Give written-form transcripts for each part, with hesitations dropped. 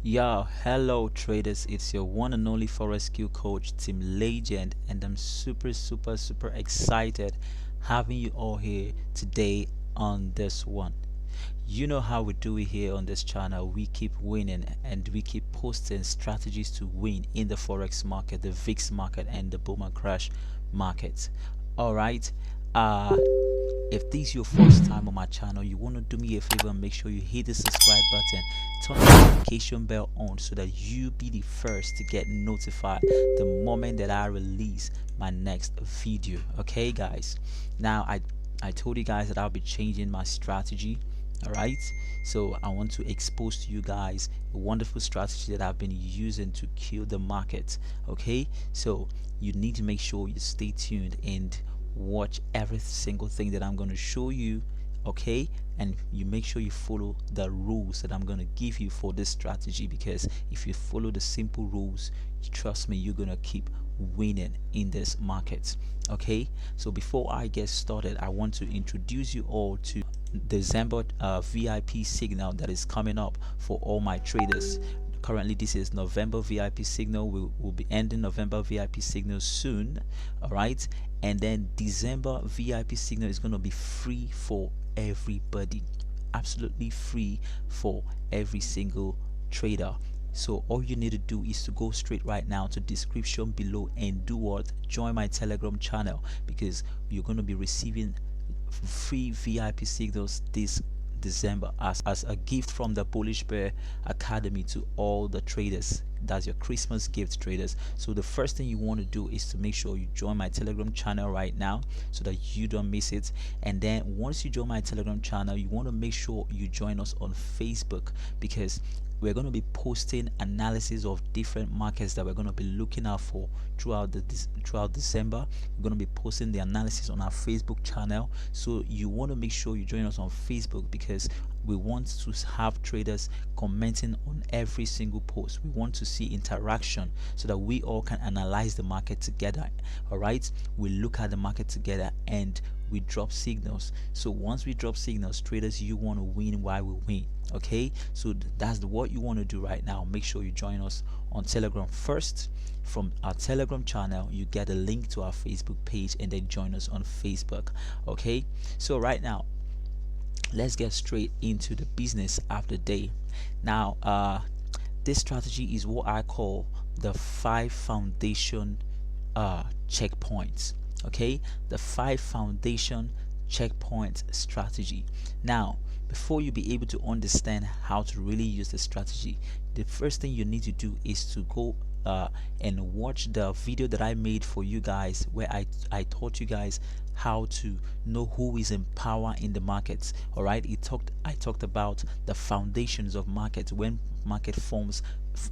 Yo, hello traders, it's your one and only forex skill coach Team Legend, and I'm super excited having you all here today on this one. You know how we do it here on this channel. We keep winning and we keep posting strategies to win in the forex market, the VIX market, and the boom and crash market. All right. Uh, if this is your first time on my channel, you want to do me a favor and make sure you hit the subscribe button, turn the notification bell on so that you be the first to get notified the moment that I release my next video. Okay, guys. Now I told you guys that I'll be changing my strategy. All right, so I want to expose to you guys a wonderful strategy that I've been using to kill the market. Okay, so you need to make sure you stay tuned and watch every single thing that I'm going to show you. Okay, and you make sure you follow the rules that I'm going to give you for this strategy, because if you follow the simple rules, trust me, you're going to keep winning in this market. Okay, so before I get started, I want to introduce you all to December VIP signal that is coming up for all my traders. Currently this is November VIP signal. We'll be ending November VIP signal soon. All right, and then December VIP signal is going to be free for everybody, absolutely free for every single trader. So all you need to do is to go straight right now to description below and do what? Join my Telegram channel, because you're going to be receiving free VIP signals this December as a gift from the Polish Bear Academy to all the traders. That's your Christmas gift, traders. So the first thing you want to do is to make sure you join my Telegram channel right now so that you don't miss it. And then once you join my Telegram channel, you want to make sure you join us on Facebook, because we're going to be posting analysis of different markets that we're going to be looking out for throughout December. We're going to be posting the analysis on our Facebook channel, so you want to make sure you join us on Facebook, because we want to have traders commenting on every single post. We want to see interaction so that we all can analyze the market together. All right, we look at the market together and we drop signals. So once we drop signals, traders, you want to win while we win. Okay, so that's what you want to do right now. Make sure you join us on Telegram first. From our Telegram channel, you get a link to our Facebook page, and then join us on Facebook. Okay, so right now let's get straight into the business of the day. Now this strategy is what I call the 5 foundation checkpoints. Okay, the 5 foundation checkpoint strategy. Now before you be able to understand how to really use the strategy, the first thing you need to do is to go and watch the video that I made for you guys, where I taught you guys how to know who is in power in the markets. All right, I talked about the foundations of markets, when market forms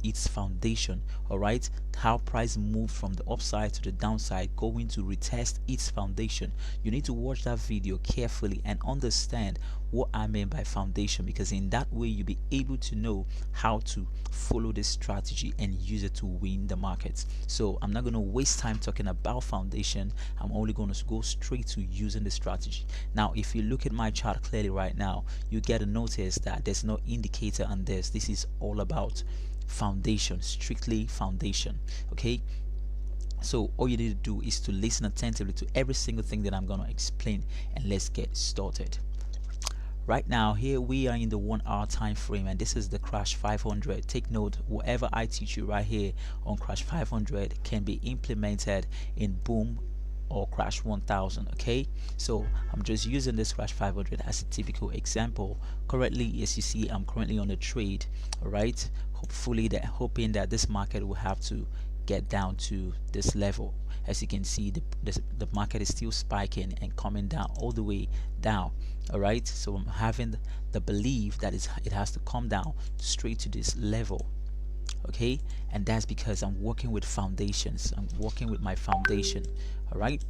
its foundation. All right, how price moves from the upside to the downside, going to retest its foundation. You need to watch that video carefully and understand what I mean by foundation, because in that way you'll be able to know how to follow this strategy and use it to win the markets. So I'm not going to waste time talking about foundation. I'm only going to go straight to using the strategy. Now if you look at my chart clearly right now, you get to notice that there's no indicator on this. This is all about foundation, strictly foundation. Okay, so all you need to do is to listen attentively to every single thing that I'm going to explain, and let's get started. Right now, here we are in the 1 hour time frame, and this is the crash 500. Take note, whatever I teach you right here on crash 500 can be implemented in boom or crash 1000. Okay, so I'm just using this crash 500 as a typical example. Currently, as you see, I'm currently on a trade. All right, hoping that this market will have to get down to this level. As you can see, the market is still spiking and coming down all the way down. All right, so I'm having the belief that it has to come down straight to this level. Okay, and that's because I'm working with foundations. I'm working with my foundation. All right,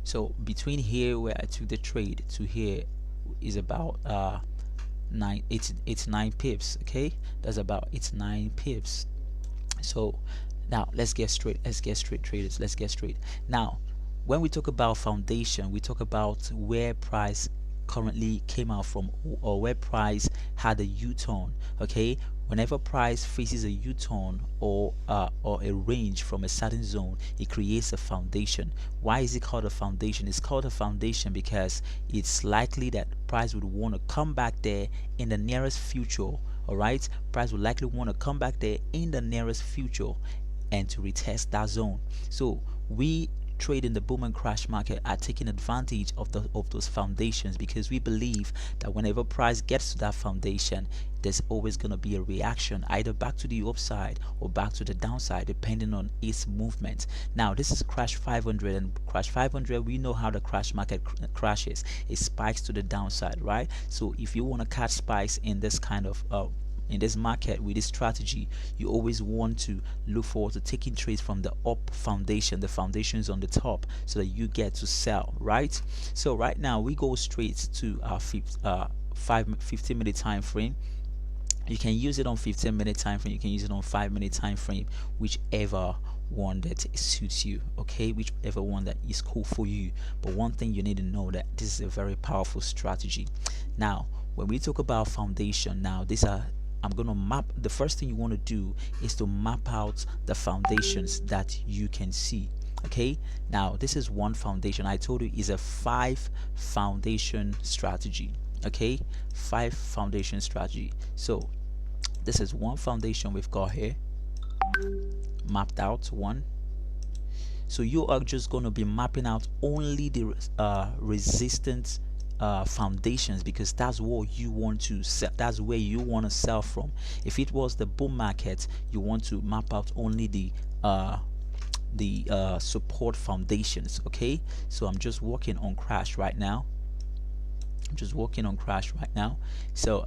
so between here where I took the trade to here is about 9 pips. Okay, that's about 9 pips. So now let's get straight, traders. Let's get straight. Now when we talk about foundation, we talk about where price currently came out from, or where price had a U-turn. Okay, whenever price faces a U-turn or a range from a certain zone, it creates a foundation. Why is it called a foundation? It's called a foundation because it's likely that price would want to come back there in the nearest future. All right, price would likely want to come back there in the nearest future and to retest that zone. So we trade in the boom and crash market are taking advantage of those foundations, because we believe that whenever price gets to that foundation, there's always going to be a reaction, either back to the upside or back to the downside, depending on its movement. Now this is crash 500, and crash 500, we know how the crash market crashes. It spikes to the downside, right? So if you want to catch spikes in this kind of in this market with this strategy, you always want to look forward to taking trades from the up foundation. The foundation is on the top, so that you get to sell, right? So right now we go straight to our 15-minute time frame. You can use it on 15-minute time frame, you can use it on 5-minute time frame, whichever one that suits you, okay, whichever one that is cool for you. But one thing you need to know, that this is a very powerful strategy. Now when we talk about foundation, now these are, I'm going to map. The first thing you want to do is to map out the foundations that you can see. Okay, now this is one foundation. I told you is a 5 foundation strategy. Okay, 5 foundation strategy. So this is one foundation we've got here mapped out, one. So you are just going to be mapping out only the resistance foundations, because that's what you want to sell, that's where you want to sell from. If it was the boom market, you want to map out only the support foundations. Okay, so I'm just working on crash right now. So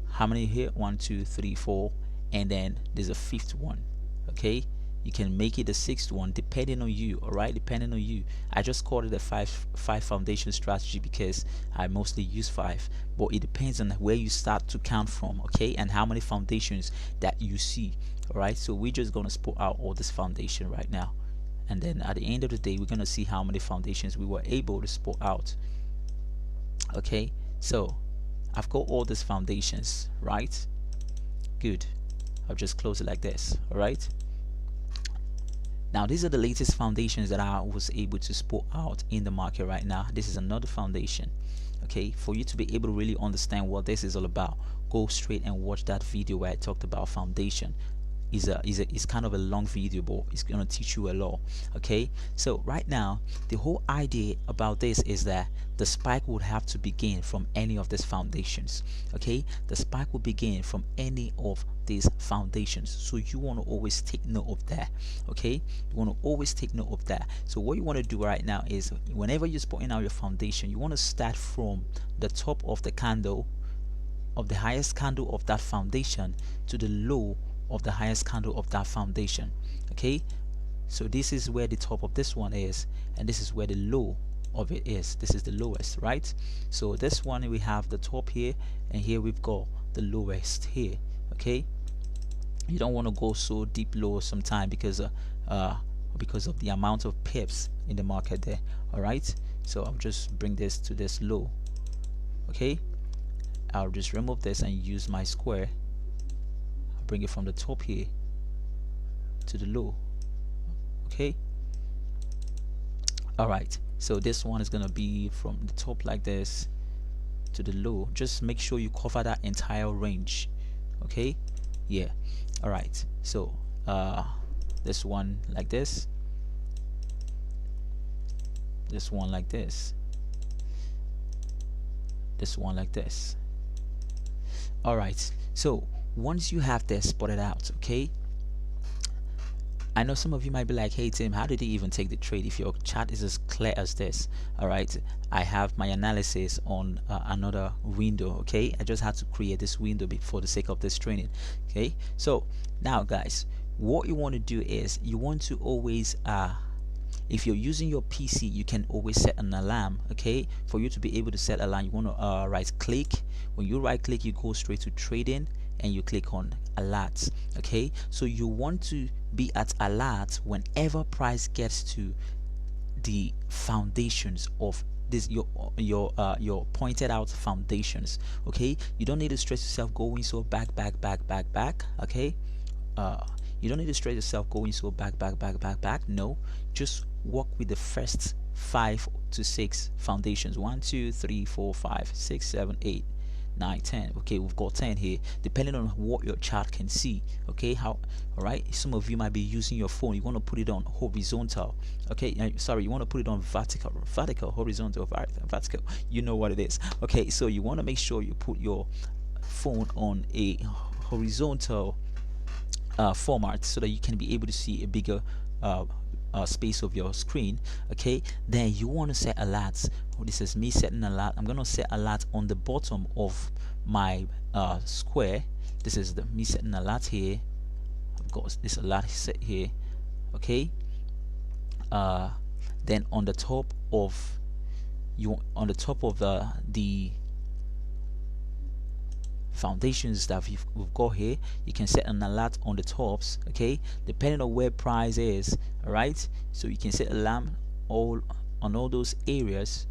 how many here? 1 2 3 4, and then there's a 5th one. Okay, you can make it a 6th one, depending on you. All right, depending on you. I just called it a five foundation strategy because I mostly use 5, but it depends on where you start to count from, okay, and how many foundations that you see. All right, so we're just gonna spot out all this foundation right now, and then at the end of the day, we're gonna see how many foundations we were able to spot out. Okay, so I've got all these foundations, right? Good. I'll just close it like this. All right, now these are the latest foundations that I was able to spot out in the market right now. This is another foundation. Okay, for you to be able to really understand what this is all about, go straight and watch that video where I talked about foundation. Is kind of a long video, but it's going to teach you a lot. Okay, so right now the whole idea about this is that the spike would have to begin from any of these foundations. Okay, the spike will begin from any of these foundations, so you want to always take note of that. Okay, you want to always take note of that. So what you want to do right now is, whenever you're spotting out your foundation, you want to start from the top of the candle, of the highest candle of that foundation, to the low of the highest candle of that foundation. Okay, so this is where the top of this one is, and this is where the low of it is. This is the lowest, right? So this one, we have the top here, and here we've got the lowest here. Okay, you don't want to go so deep low sometime because of the amount of pips in the market there. All right, so I'll just bring this to this low. Okay, I'll just remove this and use my square, bring it from the top here to the low. Okay, all right, so this one is gonna be from the top like this to the low. Just make sure you cover that entire range. Okay, yeah, all right, so this one like this, this one like this, this one like this. All right, so once you have this spotted out, okay, I know some of you might be like, hey Tim, how did you even take the trade if your chart is as clear as this? All right, I have my analysis on another window. Okay, I just had to create this window for the sake of this training. Okay, so now guys, what you want to do is, you want to always if you're using your PC, you can always set an alarm. Okay, for you to be able to set alarm, you want to right click. When you right click, you go straight to trading and you click on alerts. Okay, so you want to be at alert whenever price gets to the foundations of this your pointed out foundations. Okay, you don't need to stress yourself going so back. Okay, uh you don't need to stress yourself going so back. No, just work with the first 5 to 6 foundations. 1 2 3 4 5 6 7 8 9 10. Okay, we've got 10 here, depending on what your chart can see. Okay, how, all right, some of you might be using your phone, you want to put it on horizontal. Okay, sorry, you want to put it on vertical, horizontal, vertical, you know what it is. Okay, so you want to make sure you put your phone on a horizontal format so that you can be able to see a bigger uh, space of your screen. Okay, then you want to set alerts. This is me setting alert. I'm going to set alert on the bottom of my square. This is me setting alert here. I've got this alert set here. Okay, uh, then on the top of the foundations that we've got here, you can set an alert on the tops. Okay, depending on where price is. All right, so you can set alarm all on all those areas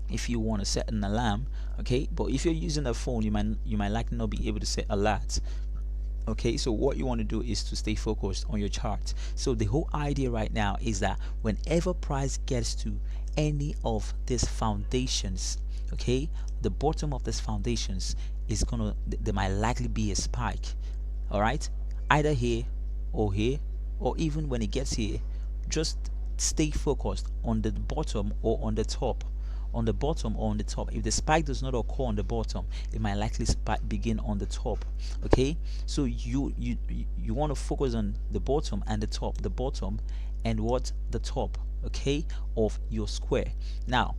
if you want to set an alarm. Okay, but if you're using a phone, you might likely not be able to set alerts. Okay, so what you want to do is to stay focused on your chart. So the whole idea right now is that whenever price gets to any of these foundations, okay, the bottom of these foundations is gonna, there might likely be a spike. All right, either here, or even when it gets here, just stay focused on the bottom or on the top. On the bottom or on the top. If the spike does not occur on the bottom, it might likely begin on the top. Okay, so you want to focus on the bottom and the top, the bottom and what, the top, okay, of your square. Now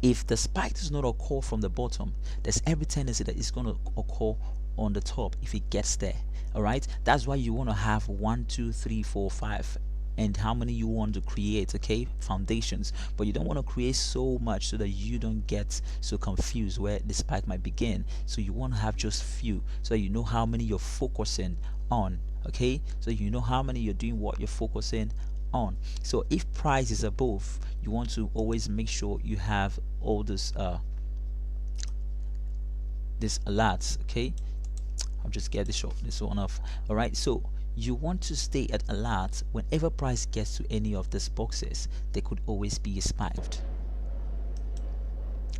if the spike does not occur from the bottom, there's every tendency that it's going to occur on the top if it gets there. All right, that's why you want to have 1 2 3 4 5 and how many you want to create. Okay, foundations, but you don't want to create so much so that you don't get so confused where the spike might begin. So you want to have just few so you know how many you're focusing on. Okay, so you know how many you're doing, what you're focusing on. So if price is above, you want to always make sure you have all this alerts. Okay, I'll just get this one off. All right, so you want to stay at alert whenever price gets to any of these boxes. There could always be a spike.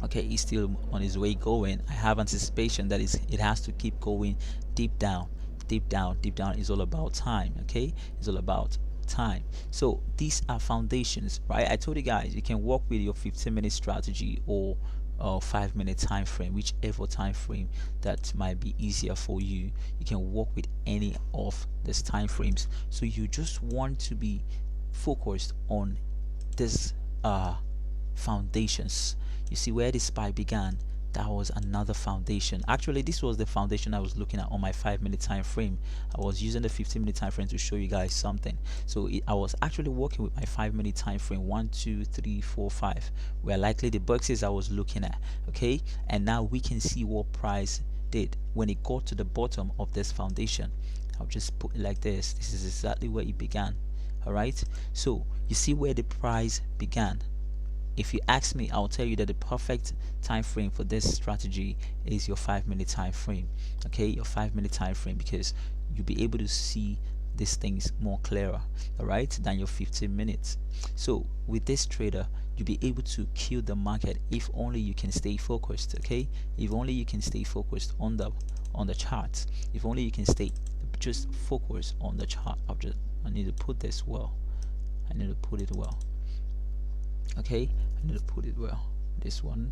Okay, he's still on his way going. I have anticipation that it has to keep going deep down. Is all about time. Okay, it's all about time. So these are foundations, right? I told you guys you can work with your 15-minute strategy or 5-minute time frame, whichever time frame that might be easier for you. You can work with any of these time frames. So you just want to be focused on this foundations. You see where this spike began, that was another foundation. Actually, this was the foundation I was looking at on my 5-minute time frame. I was using the 15-minute time frame to show you guys something. So I was actually working with my 5-minute time frame. 1 2 3 4 5 were likely the boxes I was looking at. Okay, and now we can see what price did when it got to the bottom of this foundation. I'll just put it like this. This is exactly where it began. All right, so you see where the price began. If you ask me, I'll tell you that the perfect time frame for this strategy is your 5-minute time frame. Okay, your 5-minute time frame, because you'll be able to see these things more clearer, all right, than your 15 minutes. So with this trader, you'll be able to kill the market if only you can stay focused. Okay, if only you can stay focused on the charts. If only you can stay just focused on the chart. I need to put this well. I need to put it well. Okay, I need to put it well. This one,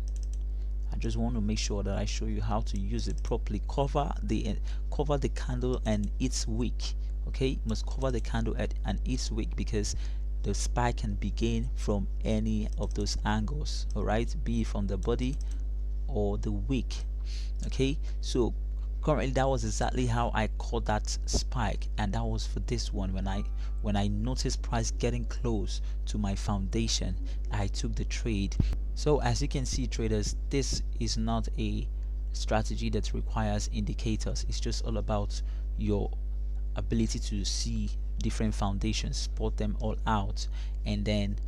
I just want to make sure that I show you how to use it properly. Cover the candle and its wick. Okay, you must cover the candle and its wick, because the spike can begin from any of those angles. All right, be it from the body or the wick. Okay, so currently that was exactly how I caught that spike, and that was for this one. When I noticed price getting close to my foundation, I took the trade. So as you can see, traders, this is not a strategy that requires indicators. It's just all about your ability to see different foundations, spot them all out, and then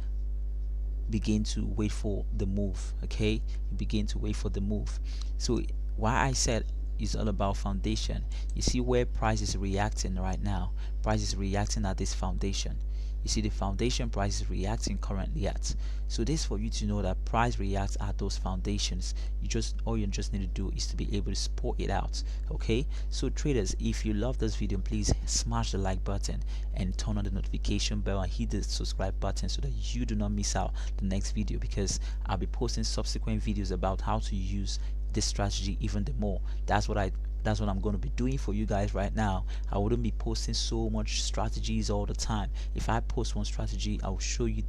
begin to wait for the move. Okay, you begin to wait for the move. So why I said it's all about foundation. You see where price is reacting right now. Price is reacting at this foundation. You see the foundation price is reacting currently at. So this for you to know that price reacts at those foundations. You just all you just need to do is to be able to support it out. Okay, so traders, if you love this video, please smash the like button and turn on the notification bell and hit the subscribe button so that you do not miss out the next video, because I'll be posting subsequent videos about how to use this strategy even the more. That's what I'm going to be doing for you guys right now. I wouldn't be posting so much strategies all the time. If I post one strategy, I'll show you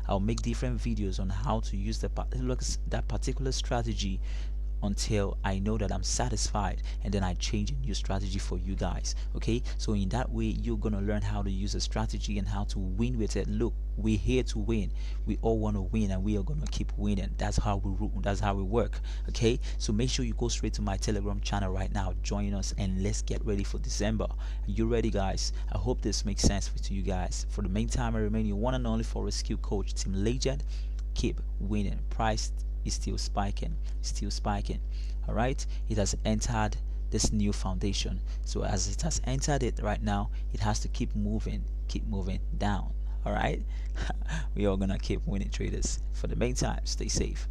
I'll make different videos on how to use that particular strategy until I know that I'm satisfied, and then I change a new strategy for you guys. Okay, so in that way you're gonna learn how to use a strategy and how to win with it. Look, we're here to win. We all want to win, and we are gonna keep winning. That's how we rule. That's how we work. Okay, so make sure you go straight to my Telegram channel right now, join us, and let's get ready for December. Are you ready, guys? I hope this makes sense to you guys. For the meantime, I remain your one and only forex skill coach, Team Legend. Keep winning. Price is still spiking, still spiking. All right, it has entered this new foundation. So as it has entered it right now, it has to keep moving down. All right, we are gonna keep winning, traders. For the meantime, stay safe.